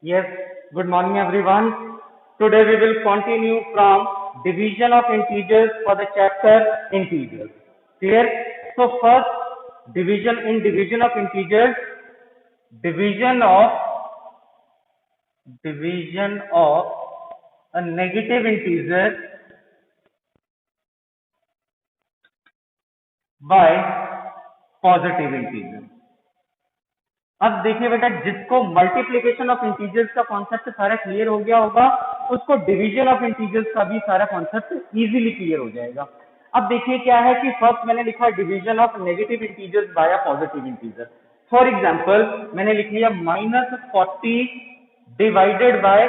Yes, good morning everyone. Today we will continue from division of integers for the chapter integers. Clear? So first division of integers, division of division of a negative integer by positive integer. अब देखिए बेटा, जिसको multiplication of integers का concept सारा clear हो गया होगा, उसको डिवीजन ऑफ इंटीजर्स का भी सारा कॉन्सेप्ट इजीली क्लियर हो जाएगा। अब देखिए क्या है कि फर्स्ट मैंने लिखा division of negative integers by a positive integer. For example मैंने लिख लिया -40 डिवाइडेड बाय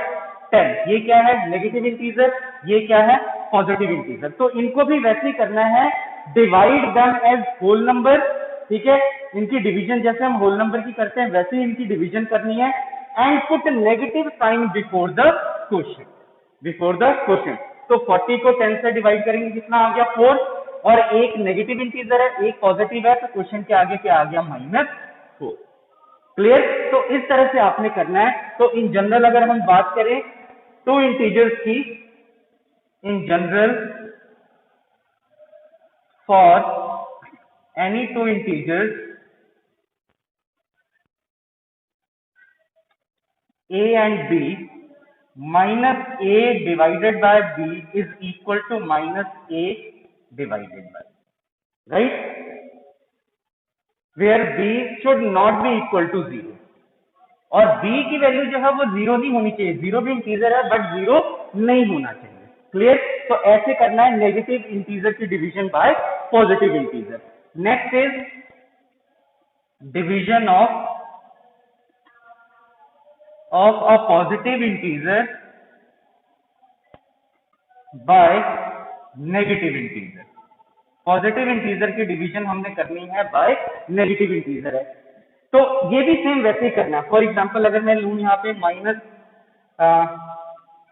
10। ये क्या है? Negative integer. ये क्या है? Positive integer. तो इनको भी वैसे ही करना है, divide them as whole number. ठीक है, इनकी डिवीजन जैसे हम होल नंबर की करते हैं वैसे ही इनकी डिवीजन करनी है। And put negative sign before the question, before the question. तो 40 को 10 से डिवाइड करेंगे, कितना आ गया? 4। और एक नेगेटिव इंटीजर है, एक पॉजिटिव है, तो क्वेश्चन के आगे क्या आ गया? -4। क्लियर? तो इस तरह से आपने करना है। तो इन जनरल अगर हम बात करें टू इंटीजर्स की, in general for any two integers a and b, minus a divided by b is equal to minus a divided by, right, where b should not be equal to 0। और b की value जो है वो 0 नहीं होनी चाहिए। 0 भी integer है बट 0 नहीं होना चाहिए। क्लियर? तो ऐसे करना है नेगेटिव इंटीजर की division bye positive integer. Next is division of a positive integer by negative integer। Positive integer की डिवीजन हमने करनी है बाय नेगेटिव इंटीजर है, तो ये भी सेम वैसे ही करना है। फॉर एग्जांपल अगर मैं लूं यहाँ पे माइनस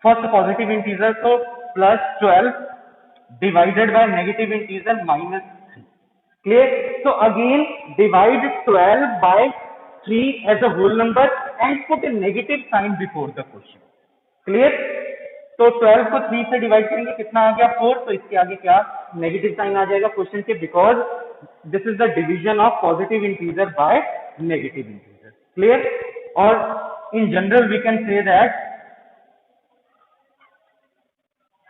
फर्स्ट पॉजिटिव इंटीजर तो +12 divided bye negative integer -3। Clear? तो again divide 12 by 3 as a whole number and put a negative sign before the question। Clear? तो 12 को 3 से डिवाइड करेंगे, कितना आ गया? 4। तो इसके आगे क्या? नेगेटिव साइन आ जाएगा क्वेश्चन के, because this is the division of positive integer by negative integer. Clear? और in general we can say that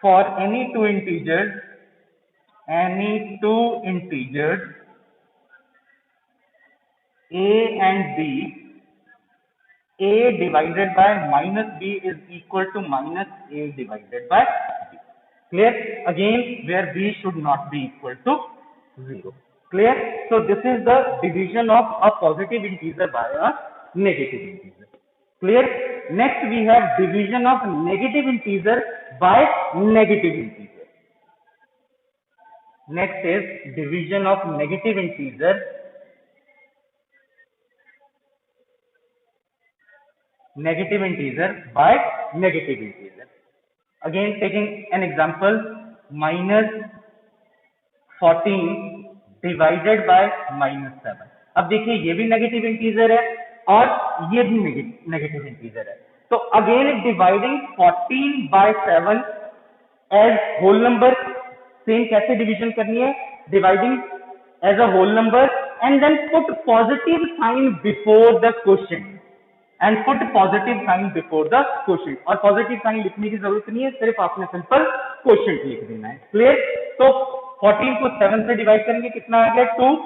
for any two integers a and b, a divided by minus b is equal to minus a divided by b। Clear? Again where b should not be equal to 0। Clear? So this is the division of a positive integer by a negative integer। Clear? Next we have division of negative integer by negative integer। Next is division of negative integer by negative integer। Again taking an example, -14 divided by -7। अब देखिए ये भी negative integer है और ये भी negative integer है। तो again dividing 14 by 7 as whole number. Same कैसे डिवीजन करनी है? Dividing as a whole number and then put positive sign before the question and put positive sign before the question. और पॉजिटिव साइन लिखने की जरूरत नहीं है, सिर्फ आपने सिंपल क्वेश्चन लिख देना है। क्लियर? तो 14 को 7 से डिवाइड करेंगे, कितना आ गया? 2।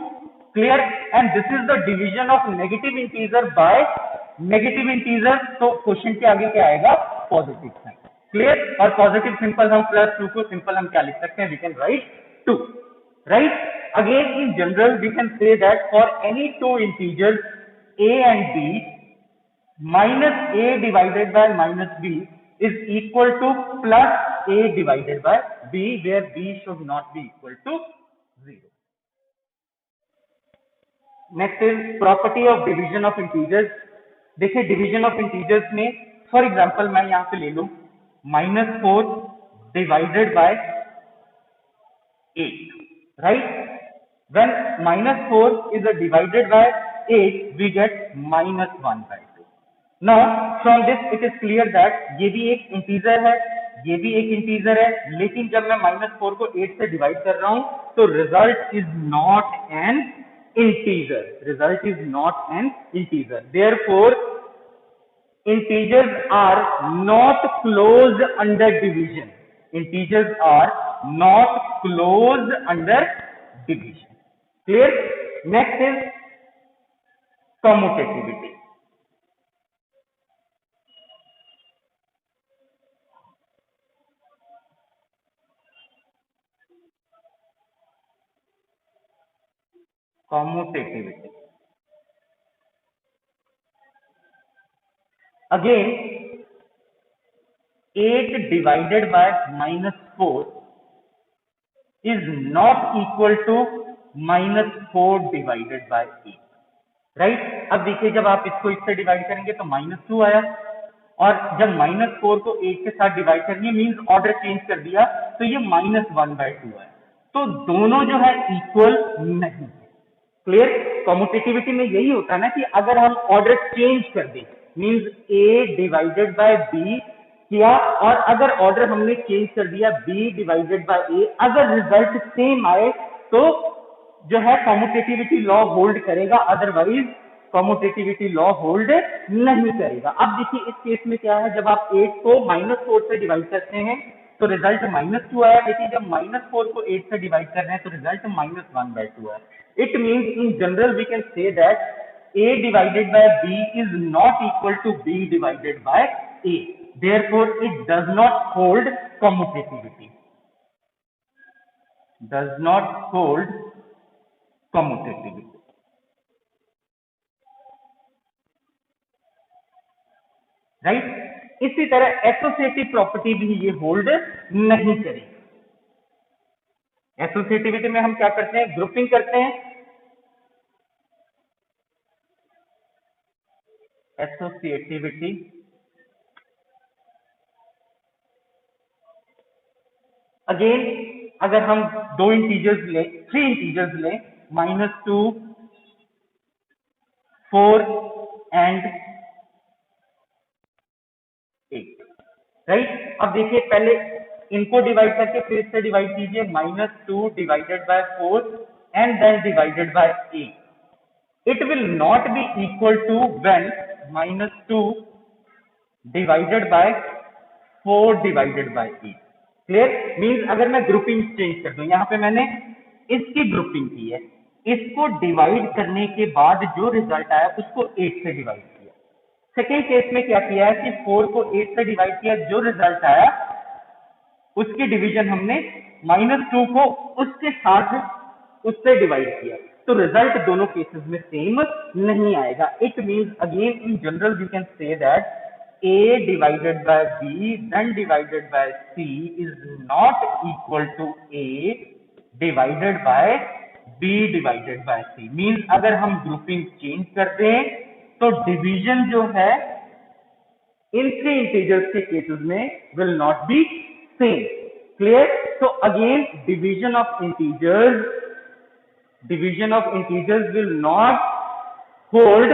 Clear? And this is the division of negative integer by negative integer. तो क्वेश्चन के आगे क्या आएगा? Positive sign. क्लियर? और पॉजिटिव सिंपल हम +2 को सिंपल हम क्या लिख सकते हैं? We can write 2। Right? Again in general we can say that for any two integers a and b, minus a divided by minus b is equal to plus a divided by b, where b should not be equal to 0। Next is property of division of integers। देखिए division of integers में for example मैं यहां पे ले लूं -4 divided by 8। Right? when -4 is divided by 8 we get -1/2। Now from this it is clear that ये भी एक इंटीजर है, ये भी एक इंटीजर है, लेकिन जब मैं -4 को 8 से डिवाइड कर रहा हूं तो result is not an integer, result is not an integer, therefore integers are not closed under division, integers are not closed under division. Clear? Next is commutativity. Commutativity. Again, 8 divided by -4 is not equal to -4 divided by 8. Right? अब देखिए जब आप इसको इससे divide करेंगे तो -2 आया, और जब -4 को 8 के साथ डिवाइड करेंगे मींस ऑर्डर चेंज कर दिया तो ये -1/2 आया। तो दोनों जो है इक्वल नहीं है। क्लियर? कम्यूटेटिविटी में यही होता है ना कि अगर हम ऑर्डर चेंज कर दें means a divided by b किया, और अगर ऑर्डर हमने चेंज कर दिया b डिवाइडेड बाय a, अगर रिजल्ट सेम आए तो जो है कम्यूटेटिविटी लॉ होल्ड करेगा, अदरवाइज कम्यूटेटिविटी लॉ होल्ड नहीं करेगा। अब देखिए इस केस में क्या है, जब आप 8 को -4 से डिवाइड करते हैं तो रिजल्ट -2 आया, लेकिन जब -4 को 8 से डिवाइड कर रहे हैं तो रिजल्ट -1/2 आया। It means in general we can say that a divided by b is not equal to b divided by a, therefore it does not hold commutativity, does not hold commutativity. Right? इसी तरह associative property भी ये hold नहीं करेगी। Associativity में हम क्या करते हैं, ग्रुपिंग करते हैं। एसोसिएटिविटी अगेन अगर हम 2 इंटीजर्स ले, 3 इंटीजर्स ले, -2, 4 एंड 8, राइट? अब देखिए पहले इनको डिवाइड करके फिर इससे डिवाइड कीजिए, -2 divided by 4 and then divided by 8, it will not be equal to when -2 divided by 4 divided by 8. Clear? Means अगर मैं ग्रुपिंग चेंज कर दूं, यहां पे मैंने इसकी ग्रुपिंग की है, इसको डिवाइड करने के बाद जो रिजल्ट आया उसको 8 से डिवाइड किया। सेकेंड केस में क्या किया है कि 4 को 8 से डिवाइड किया, जो रिजल्ट आया उसकी डिवीजन हमने -2 को उसके साथ उससे डिवाइड किया, तो रिजल्ट दोनों केसेस में सेम नहीं आएगा। It means again in general we can say that a divided by b then divided by c is not equal to a divided by b divided by c। Means अगर हम grouping change कर दें तो division जो है इन 3 integers के cases में will not be same. Clear? so again division of integers will not hold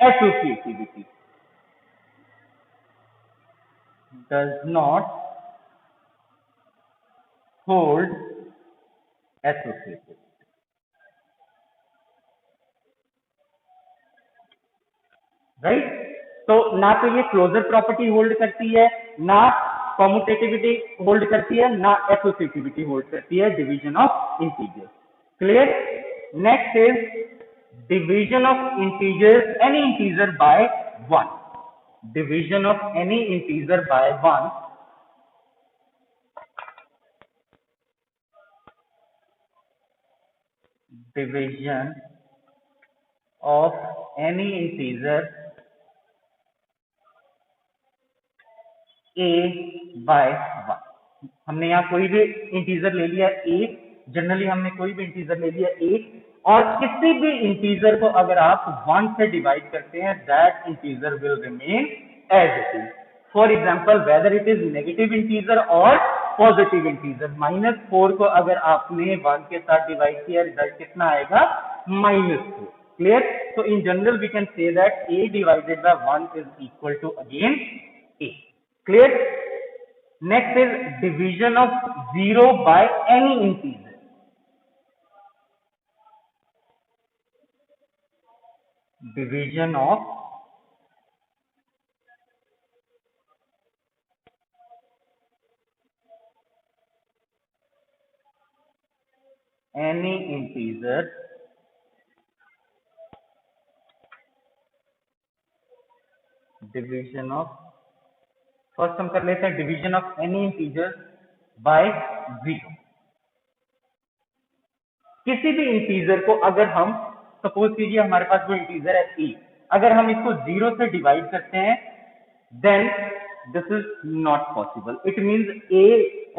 associativity, does not hold associativity, right? तो ना तो ये क्लोजर प्रॉपर्टी होल्ड करती है, ना कम्यूटेटिविटी होल्ड करती है, ना एसोसिएटिविटी होल्ड करती है division of integers. Clear? Next is division of integers, any integer by 1, division of any integer by 1, division of any integer a by 1। हमने यहाँ कोई भी इंटीजर ले लिया a, जनरली हमने कोई भी इंटीजर ले लिया a, और किसी भी इंटीजर को अगर आप 1 से डिवाइड करते हैं that integer will remain as it is. For example whether it is negative integer और पॉजिटिव इंटीजर, -4 को अगर आपने 1 के साथ डिवाइड किया रिजल्ट कितना आएगा, -2। Clear? So in general we can say that a divided by 1 is equal to again a. Clear? Next is division of 0 by any integer. Division of any integer division of, first हम कर लेते हैं division of any integer by 0. किसी भी integer को अगर हम suppose कीजिए हमारे पास वो इंटीजर है a, अगर हम इसको 0 से डिवाइड करते हैं then this is not possible. It means a,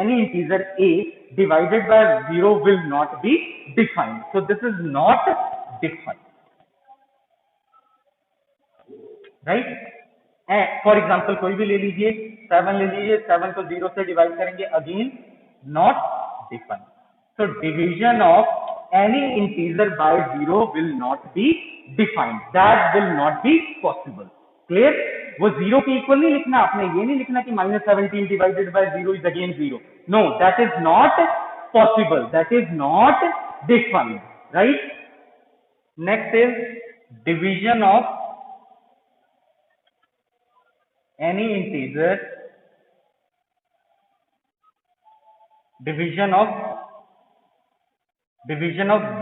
any integer a divided by 0 will not be defined. So this is not defined, right? For example कोई भी ले लीजिए, 7 ले लीजिए, 7 को 0 से डिवाइड करेंगे, again not defined. So division of any integer by 0 will not be defined, that will not be possible. Clear? वो 0 के इक्वल नहीं लिखना, आपने ये नहीं लिखना कि -17 divided by 0 is again 0. No, that is not possible, that is not defined, right? Next is division of any integer, division of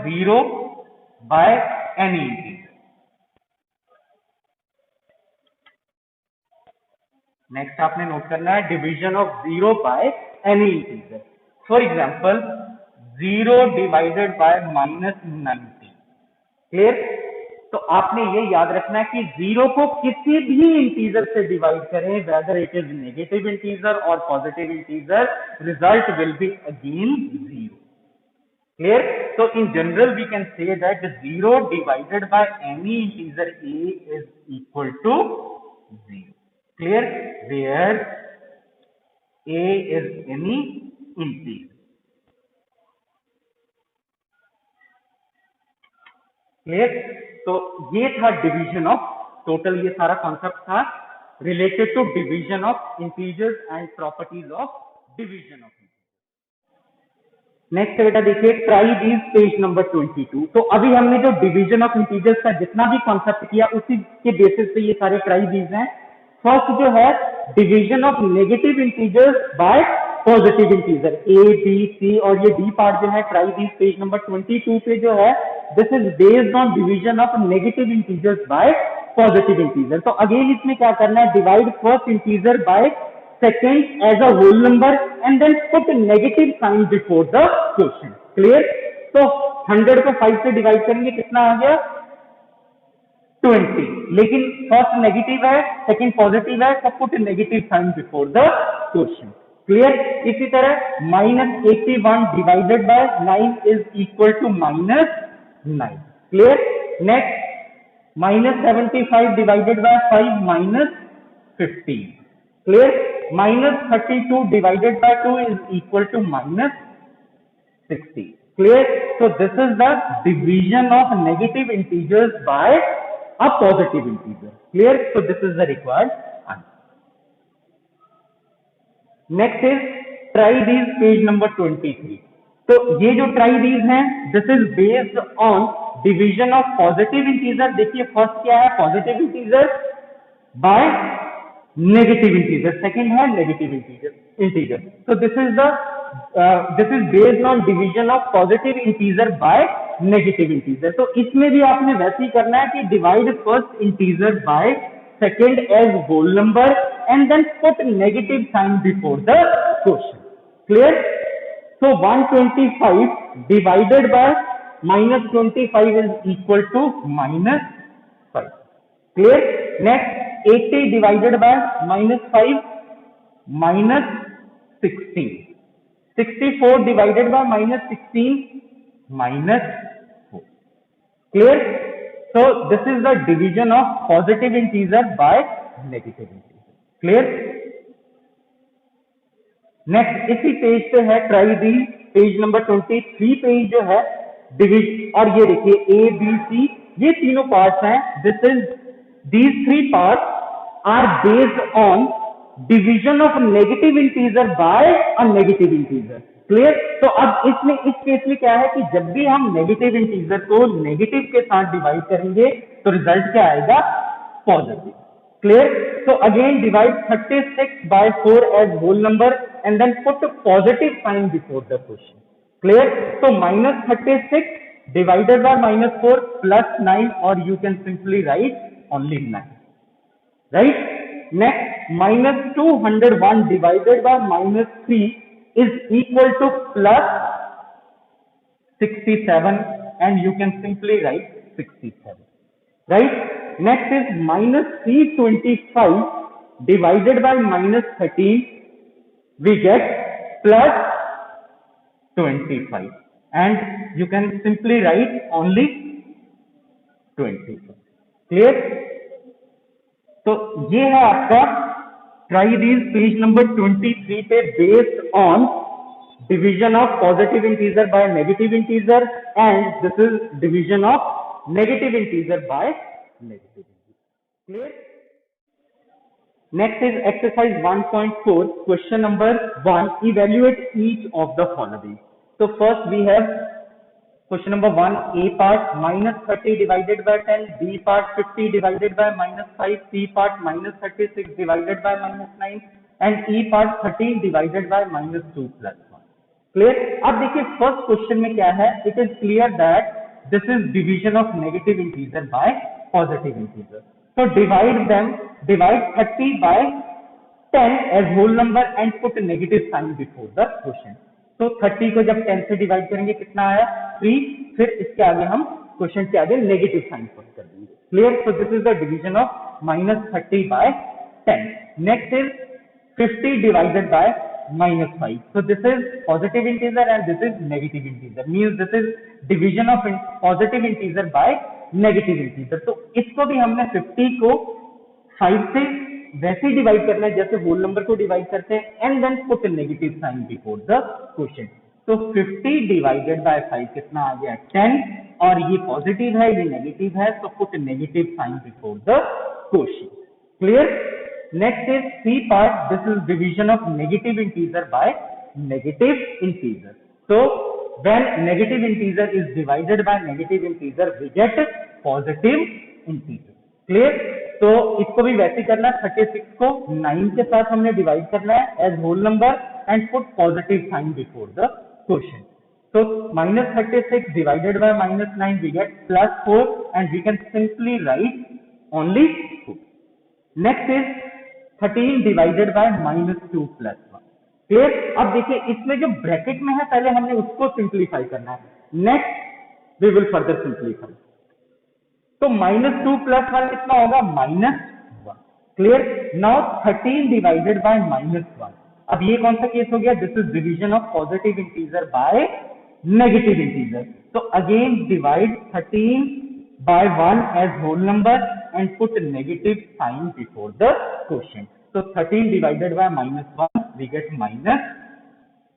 0 by any integer. Next आपने नोट करना है division of 0 by any integer. For example 0 divided by -19. Clear? तो आपने ये याद रखना है कि 0 को किसी भी इंटीजर से डिवाइड करें, whether it is negative integer और positive integer, result will be again 0. Clear? So in general we can say that 0 divided by any integer a is equal to 0. Clear? Where a is any integer. Clear? तो ये था division of, total ये सारा concept था related to division of integers and properties of division of. Next बेटा देखिए try these, page number 22. तो अभी हमने जो डिवीजन ऑफ इंटीजर्स का जितना भी कॉन्सेप्ट किया उसी के बेसिस पे ये सारे ट्राई दीज हैं. फर्स्ट जो है division of negative integers by positive integer, A B C, और ये डी पार्ट जो है ट्राई दीज पेज नंबर 22 पे जो है, this is based on division of negative integers by positive integer. तो अगेन इसमें क्या करना है, divide first integer by second as a whole number and then put negative sign before the question. Clear? तो 100 को 5 से डिवाइड करेंगे, कितना आ गया 20, लेकिन फर्स्ट नेगेटिव है सेकंड पॉजिटिव है, तो put negative sign before the question. Clear? इसी तरह -81 divided by 9 is equal to -9. Clear? Next -75 divided by 5 -15. Clear? -32 divided by 2 is equal to -60. Clear? So this is the division of negative integers by a positive integer. Clear? So this is the required answer. Next is try these, page number 23. तो ये जो try these हैं, this is based on division of positive integer. देखिए first क्या है, positive integer by negative integer, second है negative integer. So this is based on division of positive integer by negative integer. तो इसमें भी आपने वैसे ही करना है कि divide first integer by second as whole number and then put negative sign before the quotient. Clear? So 125 divided by -25 is equal to -5. Clear? Next 80 divided by -5 -16. 64 divided by -16 -4. Clear? So this is the division of positive integer by negative integer. Clear? Next इसी page पे है try दी, page number 23 page जो है division, और ये देखिए ए B सी ये तीनों पार्ट्स हैं, these three parts are based on division of negative integer by a negative integer. Clear? तो अब इसमें इस केस में क्या है कि जब भी हम नेगेटिव इंटीजर को नेगेटिव के साथ डिवाइड करेंगे तो रिजल्ट क्या आएगा? Positive. Clear? So again divide 36 by 4 as whole number and then put a positive sign before the question. Clear? So minus 36 divided by minus 4 plus 9, or you can simply write only 9. Right? Next, minus 201 divided by minus 3 is equal to plus 67, and you can simply write 67. Right? Next is minus 325 divided by minus 13, we get plus 25, and you can simply write only 25. Clear? तो ये है आपका try these page number 23 पे, based on division of positive integer by negative integer, and this is division of negative integer by negative integer. Clear? Next is exercise 1.4, question number 1, evaluate each of the following. तो first we have question number 1, A part minus 30 divided by 10, B part 50 divided by minus 5, C part minus 36 divided by minus 9, and E part 13 divided by minus 2 plus 1. Clear? अब देखिए first question में क्या है, it is clear that this is division of negative integer bye positive integer. So divide 30 by 10 as whole number and put a negative sign before the question. तो 30 को जब 10 से divide करेंगे कितना आया? 3. फिर इसके आगे हम क्वेश्चन के आगे नेगेटिव साइन पुट कर देंगे. Clear? So this is the division of minus 30 by 10. Next is 50 divided by minus 5. So this is positive integer and this is negative integer. Means this is division of positive integer by negative integer. तो इसको भी हमने 50 को 5 से वैसे divide करना है जैसे होल नंबर को डिवाइड करते हैं, and then put negative sign before the question. तो 50 डिवाइडेड बाय 5 कितना आ गया? 10. और ये पॉजिटिव है, ये नेगेटिव है, तो put negative sign before the question. Clear? Next is C part, this is division of negative integer by negative integer. So when negative integer is divided by negative integer, we get positive integer. Clear? तो इसको भी वैसे करना है, 36 को 9 के साथ हमने डिवाइड करना है as whole number and put positive sign before the question. So minus 36 divided by minus 9, we get plus 4, and we can simply write only 2. Next is 13 divided by minus 2 plus 1. Clear? अब देखिए इसमें जो bracket में है पहले हमने उसको simplify करना है, next we will further simplify. तो minus 2 plus 1 कितना होगा? minus 1. Clear? Now 13 divided by minus 1. अब ये कौन सा केस हो गया? This is division of positive integer by negative integer. तो again divide 13 by 1 as whole number and put negative sign before the quotient. So 13 divided by minus 1, we get minus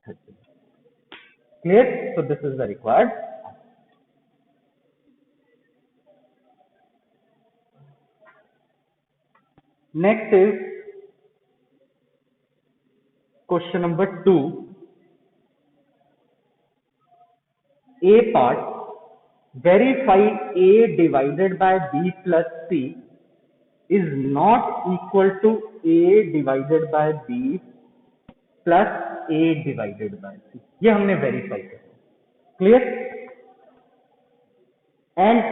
13. Clear? So this is the required. Next is question number 2. A part, verify A divided by B plus C is not equal to A divided by B plus A divided by C. ये हमने verify किया. Clear? And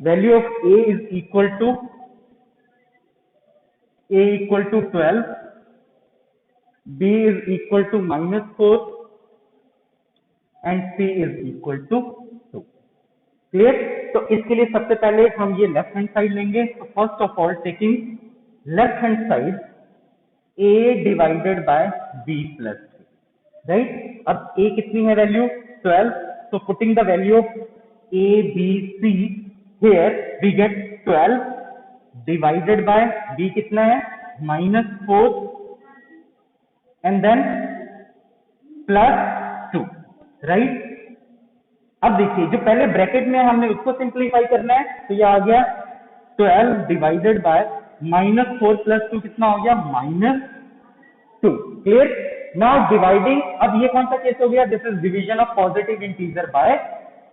value of A is equal to A equal to 12, B is equal to minus 4, and C is equal to 2. Clear? तो इसके लिए सबसे पहले हम ये लेफ्ट हैंड साइड लेंगे. तो first of all taking left hand side A divided by B plus C. Right? अब A कितनी है वैल्यू? 12. तो putting the value of A B C here we get 12 divided by B कितना है? minus 4 and then plus 2. Right? अब देखिए जो पहले ब्रैकेट में हमने उसको सिंप्लीफाई करना है, तो ये आ गया 12 डिवाइडेड बाय -4 + 2 कितना हो गया -2। क्लियर। नाउ डिवाइडिंग, अब ये कौन सा केस हो गया, this is division of positive integer by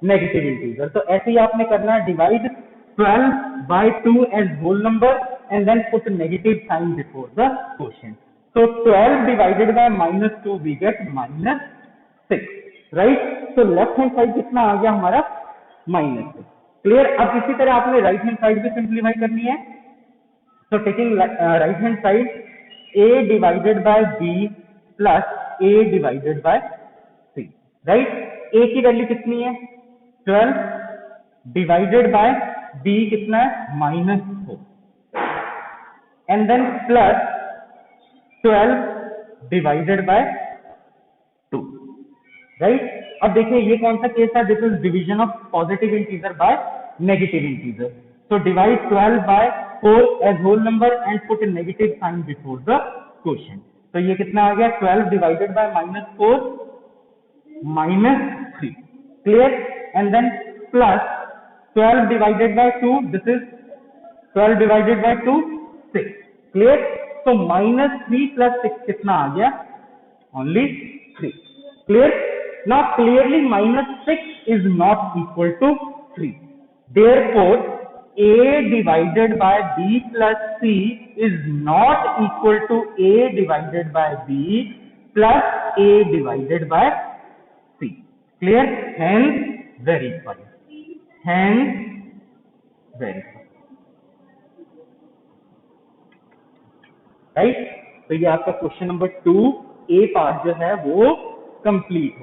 negative integer. तो ऐसे ही आपने करना है, divide 12 by 2 as whole number and then put a negative sign before the quotient. So 12 divided by -2 we get -6, right? So left hand side कितना आ गया हमारा -6। Clear. अब इसी तरह आपने राइट हैंड साइड भी सिंप्लीफाई करनी है। So taking right hand side, a divided by b plus a divided by c, right? a की वैल्यू कितनी है 12 डिवाइडेड बाय b कितना है -4 and then plus 12 divided by 2, right. अब देखिए ये कौन सा केस है, this is division of positive integer by negative integer. So divide 12 by 4 as whole number and put a negative sign before the quotient. तो ये कितना आ गया 12 divided by -4 -3, clear. And then plus 12 divided by 2, this is 12 divided by 2, 6, clear। so -3 plus 6 कितना आ गया only 3, clear। now clearly -6 is not equal to 3, therefore a divided by b plus c is not equal to a divided by b plus a divided by c, clear। hence verify, hence verify, right. तो ये आपका question number 2 ए part जो है वो complete हो